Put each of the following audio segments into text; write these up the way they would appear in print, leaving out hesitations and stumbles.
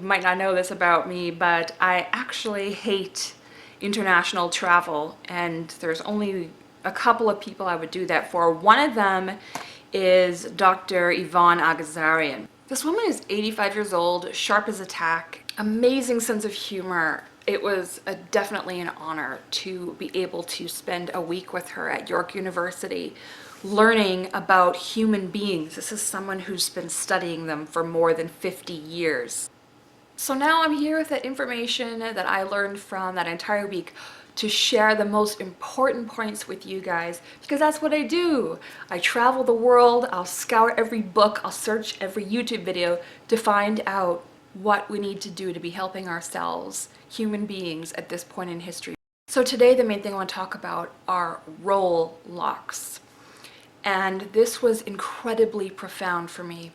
might not know this about me, but I actually hate international travel, and there's only a couple of people I would do that for. One of them is Dr. Yvonne Agazarian. This woman is 85 years old, sharp as a tack, amazing sense of humor. It was definitely an honor to be able to spend a week with her at York University learning about human beings. This is someone who's been studying them for more than 50 years. So now I'm here with that information that I learned from that entire week to share the most important points with you guys, because that's what I do. I travel the world, I'll scour every book, I'll search every YouTube video to find out what we need to do to be helping ourselves, human beings, at this point in history. So today the main thing I want to talk about are role locks. And this was incredibly profound for me.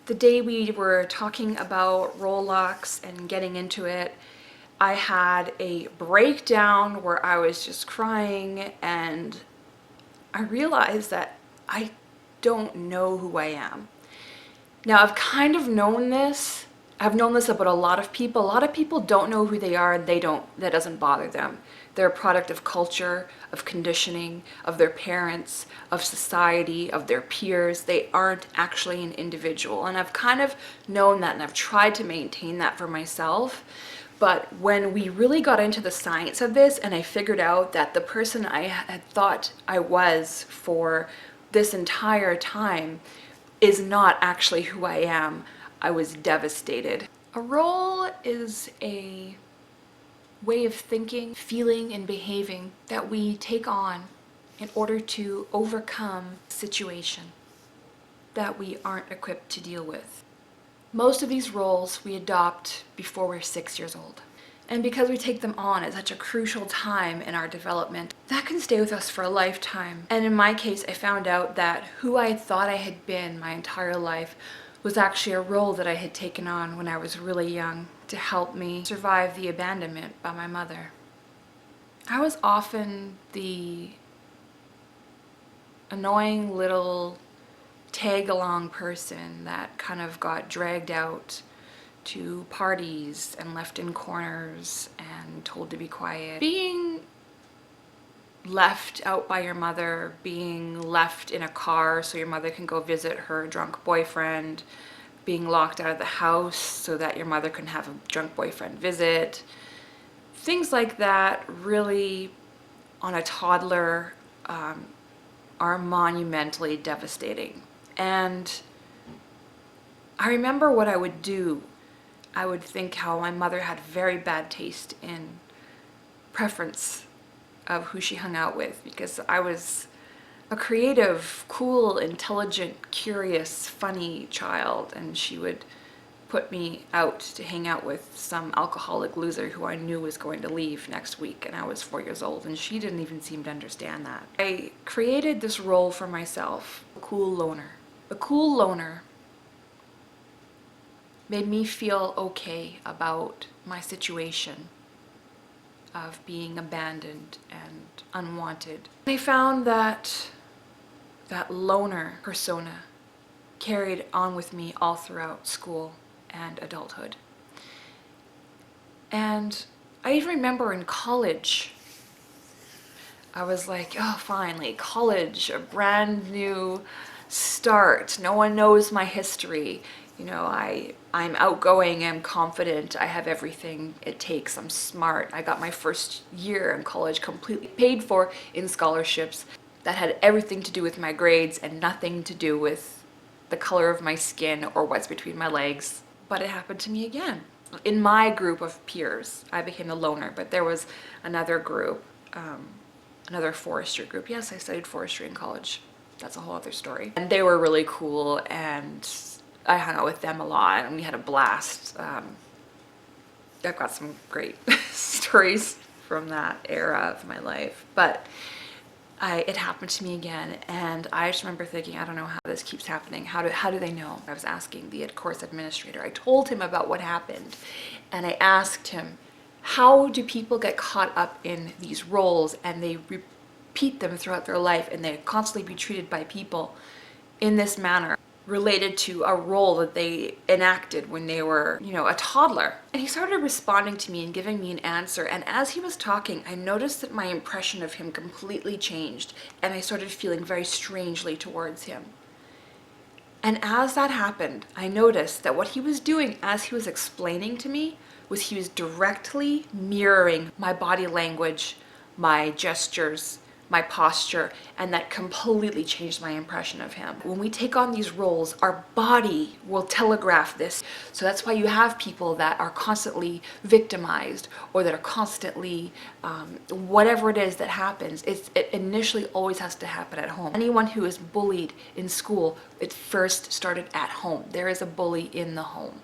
The day we were talking about role locks and getting into it, I had a breakdown where I was just crying, and I realized that I don't know who I am. Now, I've kind of known this. I've known this about a lot of people. A lot of people don't know who they are, and that doesn't bother them. They're a product of culture, of conditioning, of their parents, of society, of their peers. They aren't actually an individual. And I've kind of known that, and I've tried to maintain that for myself. But when we really got into the science of this, and I figured out that the person I had thought I was for this entire time is not actually who I am, I was devastated. A role is a way of thinking, feeling, and behaving that we take on in order to overcome a situation that we aren't equipped to deal with. Most of these roles we adopt before we're 6 years old. And because we take them on at such a crucial time in our development, that can stay with us for a lifetime. And in my case, I found out that who I thought I had been my entire life was actually a role that I had taken on when I was really young to help me survive the abandonment by my mother. I was often the annoying little tag-along person that kind of got dragged out to parties and left in corners and told to be quiet. Being left out by your mother, being left in a car so your mother can go visit her drunk boyfriend, being locked out of the house so that your mother can have a drunk boyfriend visit. Things like that really, on a toddler, are monumentally devastating. And I remember what I would do. I would think how my mother had very bad taste in preference of who she hung out with, because I was a creative, cool, intelligent, curious, funny child, and she would put me out to hang out with some alcoholic loser who I knew was going to leave next week, and I was 4 years old, and she didn't even seem to understand that. I created this role for myself, a cool loner. The cool loner made me feel okay about my situation of being abandoned and unwanted. I found that that loner persona carried on with me all throughout school and adulthood. And I even remember in college, I was like, oh, finally, college, a brand new start. No one knows my history. You know, I'm outgoing, I'm confident, I have everything it takes, I'm smart. I got my first year in college completely paid for in scholarships that had everything to do with my grades and nothing to do with the color of my skin or what's between my legs. But it happened to me again. In my group of peers, I became the loner, but there was another group, another forestry group. Yes, I studied forestry in college. That's a whole other story. And they were really cool, and I hung out with them a lot, and we had a blast. I've got some great stories from that era of my life, but it happened to me again, and I just remember thinking, I don't know how this keeps happening. How do they know? I was asking the course administrator. I told him about what happened, and I asked him, how do people get caught up in these roles and they repeat them throughout their life, and they constantly be treated by people in this manner? related to a role that they enacted when they were, a toddler. And he started responding to me and giving me an answer. And as he was talking, I noticed that my impression of him completely changed, and I started feeling very strangely towards him. And as that happened, I noticed that what he was doing as he was explaining to me was he was directly mirroring my body language, my gestures, my posture, and that completely changed my impression of him. When we take on these roles, our body will telegraph this. So that's why you have people that are constantly victimized, or that are constantly, whatever it is that happens, it initially always has to happen at home. Anyone who is bullied in school, it first started at home. There is a bully in the home.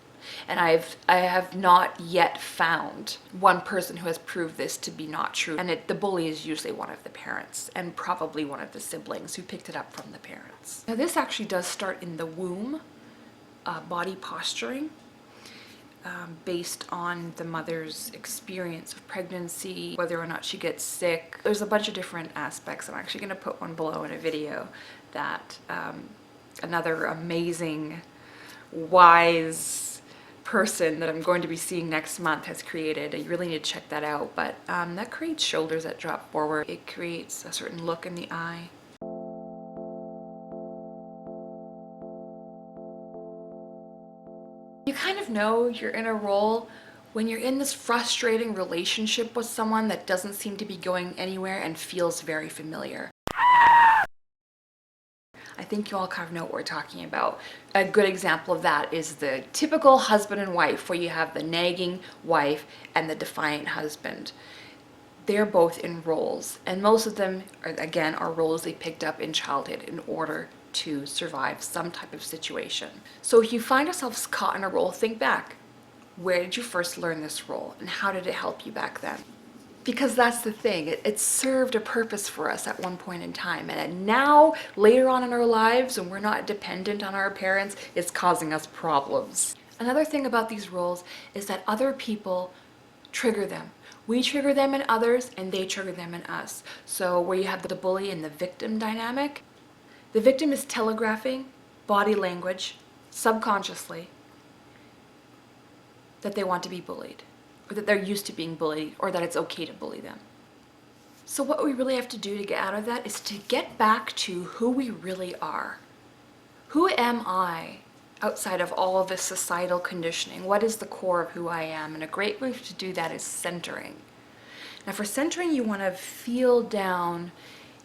And I have not yet found one person who has proved this to be not true. And the bully is usually one of the parents, and probably one of the siblings who picked it up from the parents. Now this actually does start in the womb, body posturing, based on the mother's experience of pregnancy, whether or not she gets sick. There's a bunch of different aspects. I'm actually gonna put one below in a video that another amazing, wise person that I'm going to be seeing next month has created. You really need to check that out. But that creates shoulders that drop forward. It creates a certain look in the eye. You kind of know you're in a role when you're in this frustrating relationship with someone that doesn't seem to be going anywhere and feels very familiar. I think you all kind of know what we're talking about. A good example of that is the typical husband and wife, where you have the nagging wife and the defiant husband. They're both in roles, and most of them, are roles they picked up in childhood in order to survive some type of situation. So if you find yourselves caught in a role, think back. Where did you first learn this role, and how did it help you back then? Because that's the thing, it served a purpose for us at one point in time, and now, later on in our lives, when we're not dependent on our parents, it's causing us problems. Another thing about these roles is that other people trigger them. We trigger them in others, and they trigger them in us. So where you have the bully and the victim dynamic, the victim is telegraphing body language, subconsciously, that they want to be bullied, or that they're used to being bullied, or that it's okay to bully them. So what we really have to do to get out of that is to get back to who we really are. Who am I outside of all of this societal conditioning? What is the core of who I am? And a great way to do that is centering. Now for centering, you want to feel down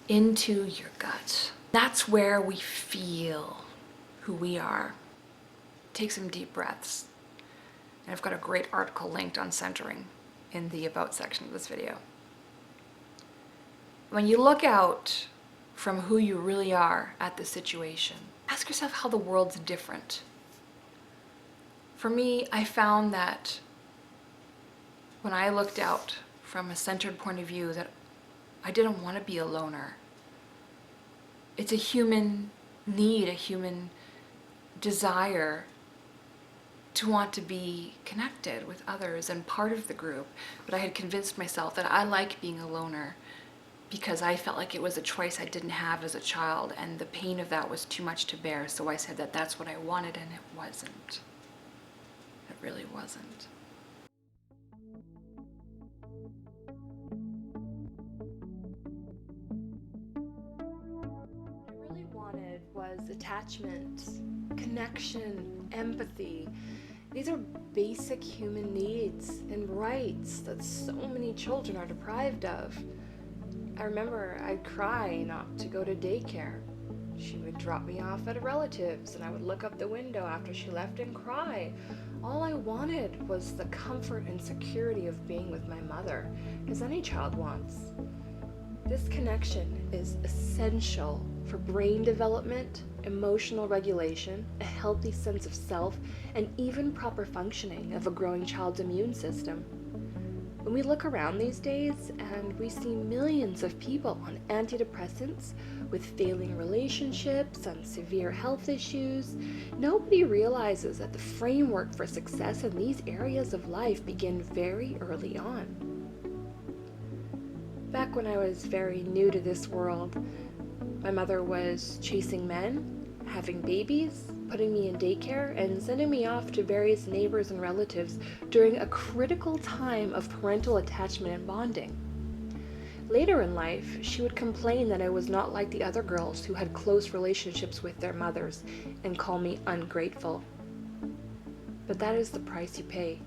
into your gut. That's where we feel who we are. Take some deep breaths. And I've got a great article linked on centering in the About section of this video. When you look out from who you really are at the situation, ask yourself how the world's different. For me, I found that when I looked out from a centered point of view, that I didn't want to be a loner. It's a human need, a human desire to want to be connected with others and part of the group. But I had convinced myself that I like being a loner because I felt like it was a choice I didn't have as a child, and the pain of that was too much to bear. So I said that that's what I wanted, and it wasn't. It really wasn't. What I really wanted was attachment, connection, empathy. These are basic human needs and rights that so many children are deprived of. I remember I'd cry not to go to daycare. She would drop me off at a relative's, and I would look up the window after she left and cry. All I wanted was the comfort and security of being with my mother, as any child wants. This connection is essential for brain development, emotional regulation, a healthy sense of self, and even proper functioning of a growing child's immune system. When we look around these days and we see millions of people on antidepressants with failing relationships and severe health issues, nobody realizes that the framework for success in these areas of life begin very early on. Back when I was very new to this world, my mother was chasing men, having babies, putting me in daycare and sending me off to various neighbors and relatives during a critical time of parental attachment and bonding. Later in life, she would complain that I was not like the other girls who had close relationships with their mothers and call me ungrateful. But that is the price you pay.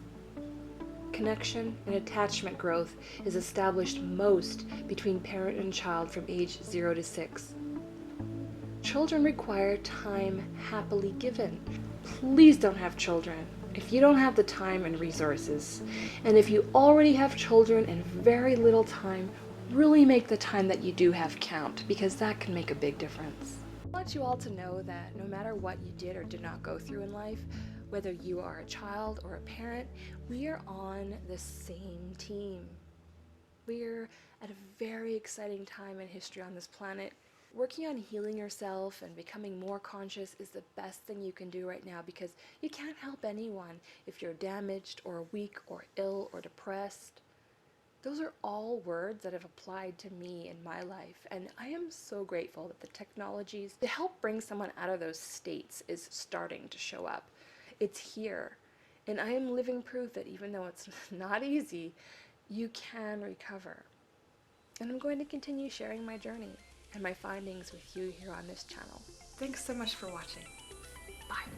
Connection and attachment growth is established most between parent and child from age 0 to 6. Children require time happily given. Please don't have children if you don't have the time and resources. And if you already have children and very little time, really make the time that you do have count, because that can make a big difference. I want you all to know that no matter what you did or did not go through in life, whether you are a child or a parent, we are on the same team. We're at a very exciting time in history on this planet. Working on healing yourself and becoming more conscious is the best thing you can do right now, because you can't help anyone if you're damaged or weak or ill or depressed. Those are all words that have applied to me in my life, and I am so grateful that the technologies to help bring someone out of those states is starting to show up. It's here, and I am living proof that even though it's not easy, you can recover. And I'm going to continue sharing my journey and my findings with you here on this channel. Thanks so much for watching. Bye.